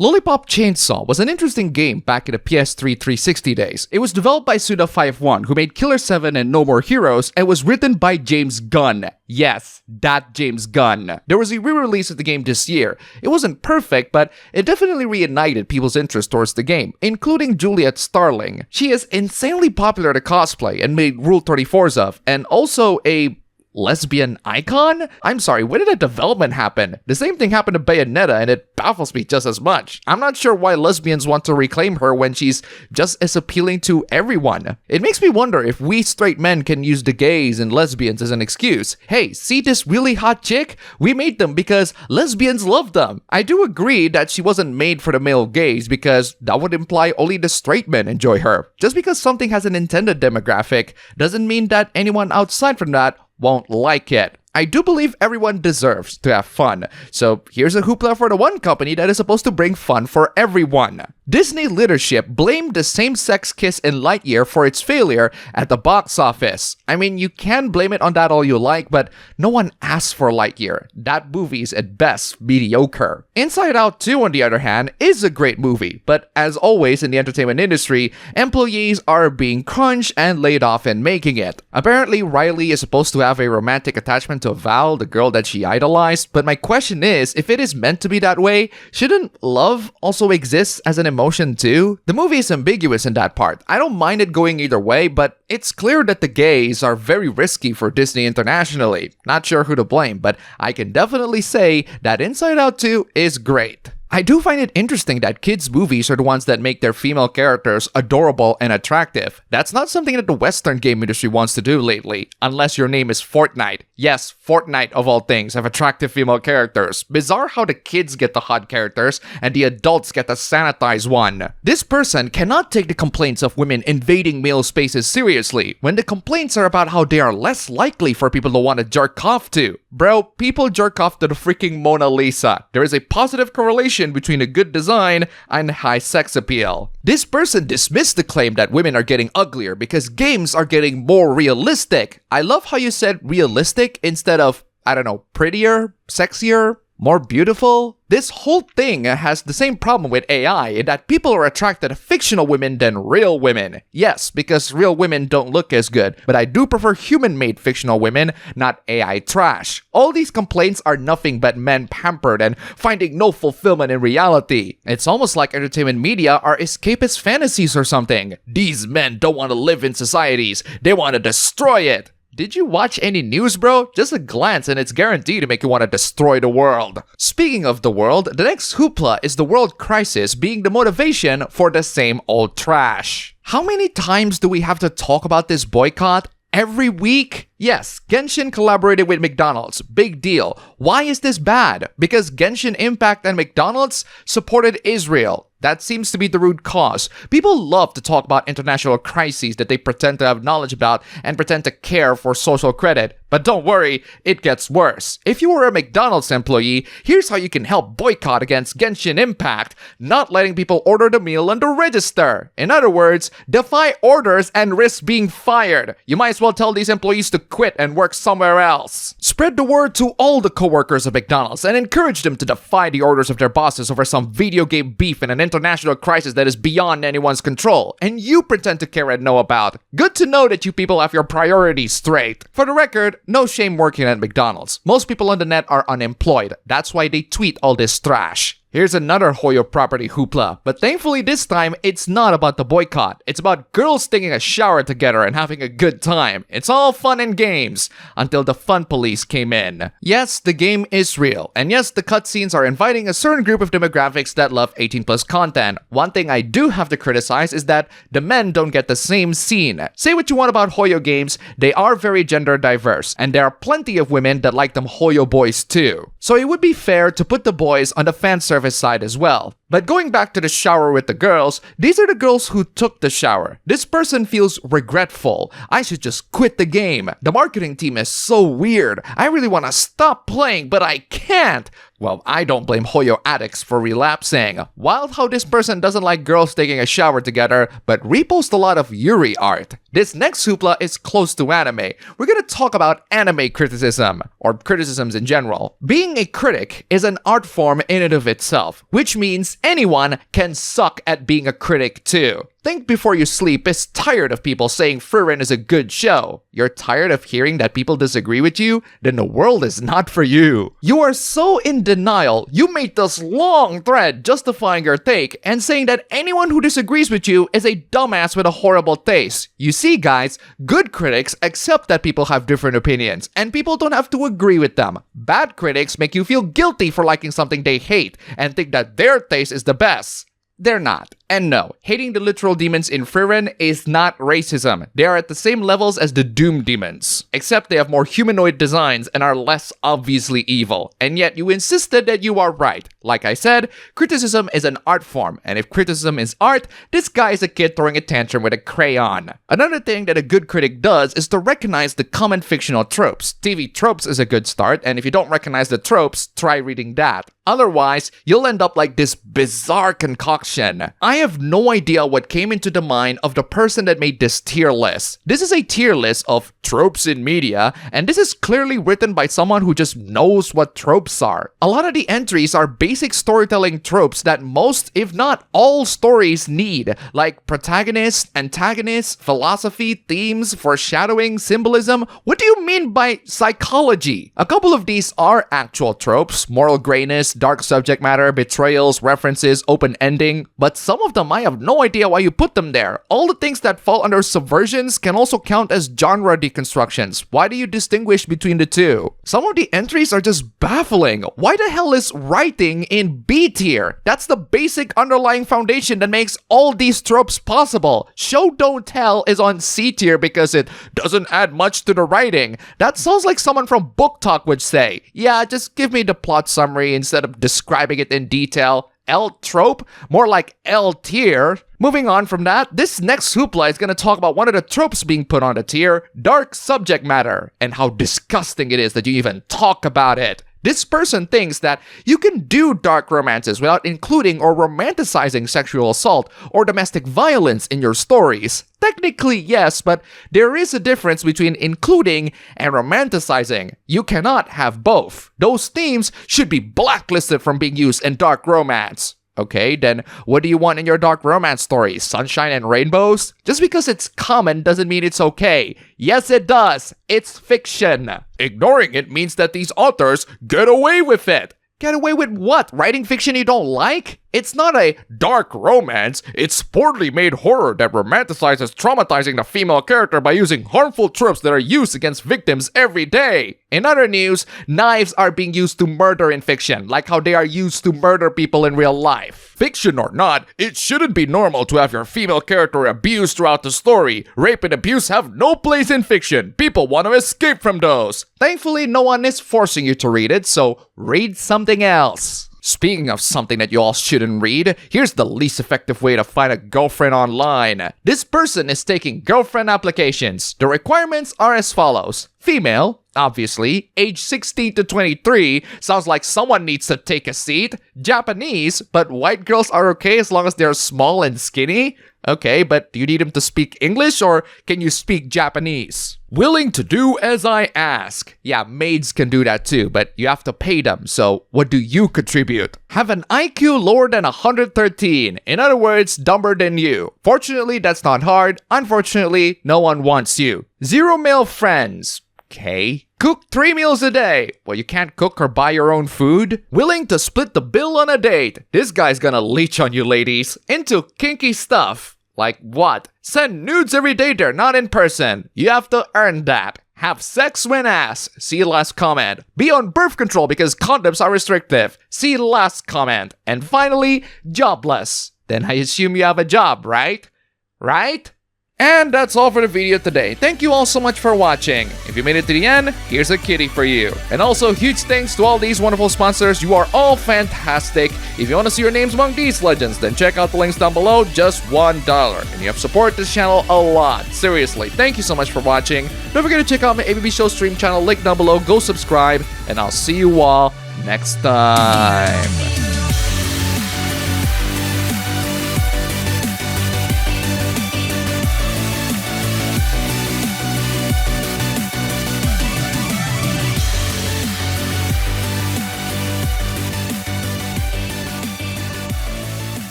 Lollipop Chainsaw was an interesting game back in the PS3 360 days. It was developed by Suda51, who made Killer 7 and No More Heroes, and was written by James Gunn. Yes, that James Gunn. There was a re-release of the game this year. It wasn't perfect, but it definitely reignited people's interest towards the game, including Juliet Starling. She is insanely popular to cosplay and made Rule 34s of, and also a lesbian icon? I'm sorry, when did that development happen? The same thing happened to Bayonetta and it baffles me just as much. I'm not sure why lesbians want to reclaim her when she's just as appealing to everyone. It makes me wonder if we straight men can use the gays and lesbians as an excuse. Hey, see this really hot chick? We made them because lesbians love them. I do agree that she wasn't made for the male gaze because that would imply only the straight men enjoy her. Just because something has an intended demographic doesn't mean that anyone outside from that won't like it. I do believe everyone deserves to have fun, so here's a hoopla for the one company that is supposed to bring fun for everyone. Disney leadership blamed the same-sex kiss in Lightyear for its failure at the box office. I mean, you can blame it on that all you like, but no one asked for Lightyear. That movie is at best mediocre. Inside Out 2, on the other hand, is a great movie, but as always in the entertainment industry, employees are being crunched and laid off in making it. Apparently, Riley is supposed to have a romantic attachment to Val, the girl that she idolized, but my question is, if it is meant to be that way, shouldn't love also exist as an emotion too? The movie is ambiguous in that part. I don't mind it going either way, but it's clear that the gays are very risky for Disney internationally. Not sure who to blame, but I can definitely say that Inside Out 2 is great. I do find it interesting that kids' movies are the ones that make their female characters adorable and attractive. That's not something that the Western game industry wants to do lately, unless your name is Fortnite. Yes, Fortnite of all things have attractive female characters. Bizarre how the kids get the hot characters and the adults get the sanitized one. This person cannot take the complaints of women invading male spaces seriously, when the complaints are about how they are less likely for people to want to jerk off to. Bro, people jerk off to the freaking Mona Lisa. There is a positive correlation between a good design and high sex appeal. This person dismissed the claim that women are getting uglier because games are getting more realistic. I love how you said realistic instead of, I don't know, prettier, sexier, more beautiful. This whole thing has the same problem with AI in that people are attracted to fictional women than real women. Yes, because real women don't look as good, but I do prefer human-made fictional women, not AI trash. All these complaints are nothing but men pampered and finding no fulfillment in reality. It's almost like entertainment media are escapist fantasies or something. These men don't want to live in societies, they want to destroy it. Did you watch any news, bro? Just a glance and it's guaranteed to make you want to destroy the world. Speaking of the world, the next hoopla is the world crisis being the motivation for the same old trash. How many times do we have to talk about this boycott? Every week? Yes, Genshin collaborated with McDonald's. Big deal. Why is this bad? Because Genshin Impact and McDonald's supported Israel. That seems to be the root cause. People love to talk about international crises that they pretend to have knowledge about and pretend to care for social credit. But don't worry, it gets worse. If you were a McDonald's employee, here's how you can help boycott against Genshin Impact: not letting people order the meal on the register. In other words, defy orders and risk being fired. You might as well tell these employees to quit and work somewhere else. Spread the word to all the coworkers of McDonald's and encourage them to defy the orders of their bosses over some video game beef in an international crisis that is beyond anyone's control, and you pretend to care and know about. Good to know that you people have your priorities straight. For the record, no shame working at McDonald's. Most people on the net are unemployed. That's why they tweet all this trash. Here's another Hoyo property hoopla, but thankfully this time it's not about the boycott. It's about girls taking a shower together and having a good time. It's all fun and games, until the fun police came in. Yes, the game is real, and yes, the cutscenes are inviting a certain group of demographics that love 18+ content. One thing I do have to criticize is that the men don't get the same scene. Say what you want about Hoyo games, they are very gender diverse, and there are plenty of women that like them Hoyo boys too. So it would be fair to put the boys on the fan service side as well. But going back to the shower with the girls, these are the girls who took the shower. This person feels regretful. I should just quit the game. The marketing team is so weird. I really want to stop playing, but I can't. Well, I don't blame Hoyo addicts for relapsing. Wild how this person doesn't like girls taking a shower together, but reposts a lot of Yuri art. This next hoopla is close to anime. We're gonna talk about anime criticism, or criticisms in general. Being a critic is an art form in and of itself, which means anyone can suck at being a critic too. Think Before You Sleep is tired of people saying FRIEREN is a good show. You're tired of hearing that people disagree with you? Then the world is not for you. You are so in denial, you made this long thread justifying your take and saying that anyone who disagrees with you is a dumbass with a horrible taste. You see guys, good critics accept that people have different opinions and people don't have to agree with them. Bad critics make you feel guilty for liking something they hate and think that their taste is the best. They're not. And no, hating the literal demons in FRIEREN is not racism. They are at the same levels as the Doom demons, except they have more humanoid designs and are less obviously evil. And yet you insisted that you are right. Like I said, criticism is an art form, and if criticism is art, this guy is a kid throwing a tantrum with a crayon. Another thing that a good critic does is to recognize the common fictional tropes. TV tropes is a good start, and if you don't recognize the tropes, try reading that. Otherwise, you'll end up like this bizarre concoction. I have no idea what came into the mind of the person that made this tier list. This is a tier list of tropes in media, and this is clearly written by someone who just knows what tropes are. A lot of the entries are basic storytelling tropes that most, if not all, stories need, like protagonist, antagonist, philosophy, themes, foreshadowing, symbolism. What do you mean by psychology? A couple of these are actual tropes: moral grayness, dark subject matter, betrayals, references, open ending, but some of them I have no idea why you put them there. All the things that fall under subversions can also count as genre deconstructions. Why do you distinguish between the two? Some of the entries are just baffling. Why the hell is writing in B tier? That's the basic underlying foundation that makes all these tropes possible. Show don't tell is on C tier because it doesn't add much to the writing. That sounds like someone from Book Talk would say. Yeah, just give me the plot summary instead of describing it in detail. L trope? More like L tier. Moving on from that, this next hoopla is gonna talk about one of the tropes being put on the tier, dark subject matter, and how disgusting it is that you even talk about it. This person thinks that you can do dark romances without including or romanticizing sexual assault or domestic violence in your stories. Technically, yes, but there is a difference between including and romanticizing. You cannot have both. Those themes should be blacklisted from being used in dark romance. Okay, then what do you want in your dark romance stories? Sunshine and rainbows? Just because it's common doesn't mean it's okay. Yes, it does. It's fiction. Ignoring it means that these authors get away with it. Get away with what? Writing fiction you don't like? It's not a dark romance, it's poorly made horror that romanticizes traumatizing the female character by using harmful tropes that are used against victims every day. In other news, knives are being used to murder in fiction, like how they are used to murder people in real life. Fiction or not, it shouldn't be normal to have your female character abused throughout the story. Rape and abuse have no place in fiction. People want to escape from those. Thankfully, no one is forcing you to read it, so read something else. Speaking of something that you all shouldn't read, here's the least effective way to find a girlfriend online. This person is taking girlfriend applications. The requirements are as follows. Female, obviously, age 16 to 23, sounds like someone needs to take a seat. Japanese, but white girls are okay as long as they're small and skinny. Okay, but do you need them to speak English or can you speak Japanese? Willing to do as I ask. Yeah, maids can do that too, but you have to pay them, so what do you contribute? Have an IQ lower than 113. In other words, dumber than you. Fortunately, that's not hard. Unfortunately, no one wants you. 0 male friends. Okay. Cook 3 meals a day. Well, you can't cook or buy your own food. Willing to split the bill on a date. This guy's gonna leech on you, ladies. Into kinky stuff. Like what? Send nudes every day they're not in person. You have to earn that. Have sex when asked. See last comment. Be on birth control because condoms are restrictive. See last comment. And finally, jobless. Then I assume you have a job, right? Right? And that's all for the video today. Thank you all so much for watching. If you made it to the end, here's a kitty for you. And also, huge thanks to all these wonderful sponsors. You are all fantastic. If you want to see your names among these legends, then check out the links down below. Just $1. And you have supported this channel a lot. Seriously, thank you so much for watching. Don't forget to check out my ABB Show stream channel, link down below. Go subscribe, and I'll see you all next time.